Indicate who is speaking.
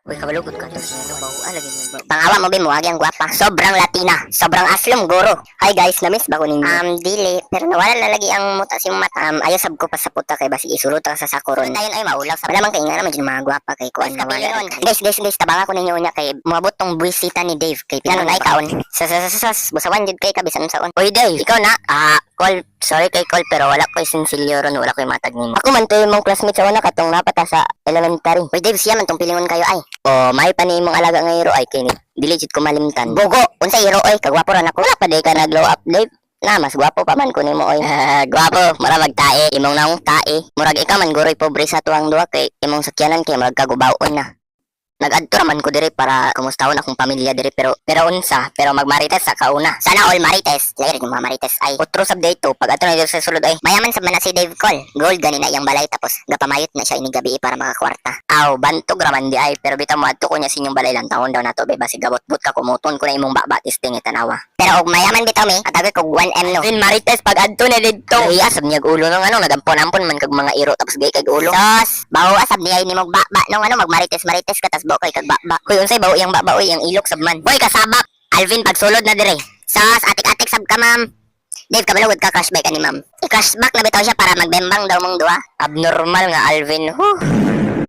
Speaker 1: Uy, kabalugod ka. Ano ba? Lagi mo ba? Pangawa mo, Bim. Huwag yung gwapa. Sobrang Latina. Sobrang aslom, guro. Hi, guys. Namiss ba ko ninyo? Dili. Pero nawala na lagi ang muta si mata. Ayos sab ko pa sa puta kay basi isulot ka sa sakuron. Tayon ay maulaw. Wala man kay nga naman yung mga gwapa kay kuan na wala. Guys. Tabanga ko ninyo unya kay muabot tong buwisita ni Dave. Kay pinano na ikaon. Busawan jud kay kabisan saon. Oy, Dave. Ikaw na. Call. Sorry kay call pero wala ko sinsilyo ron. Wala ko matag nimo. Ako man to yung mong classmate sa una katong napata sa elementary. Oy, Dave, siya man tong pilingon kayo ay. O, may pa ni mong alaga nga hero ay kini. Dili jud ko malimtan. Bogo, unsay hero oy, kagwapo ra nako. Wala pa day ka nag-glow up, Dave. Na, mas gwapo pa man kunin mo oy. Gwapo, mura magtae, imong naong tae. Murag ikaw man guroy pobre sa tuwang duwa kay imong sakyanan kay murag kagubaon na. Nag-adto raman ko dire para kumustahon akong pamilya dire pero magmarites sa kauna. Sana all marites. Lair yung mga marites ay utro sab dayto pag ato na dito sa sulod ay. Mayaman sa mana si Dave Cole. Gold gani na iyang balay tapos gapamayot na siya ini gabi para makakwarta. Aw, bantog raman di ay pero bitaw mo adto ko niya sinyong balay lang taon daw nato be basi gabot-bot ka kumuton ko na imong babatis tingi tanawa. Pero og mayaman bitaw mi atagay kog 1M no. Din marites pag adto na didto. Ay asab niya ulo nung ano nagampon-ampon man kag mga iro tapos gay kag ulo. Sos, bawo asab niya ni mong baba nung ano magmarites ka tas bawo kay kag baba. Hoy unsay bawo iyang baba oy ang ilok sab man. Hoy kasabak. Alvin pagsulod na dire. Sos, atik-atik sab ka ma'am. Dave, kabalugod ka cashback ka ni ma'am. I-cashback na bitaw siya para magbembang daw mong duwa. Abnormal nga Alvin.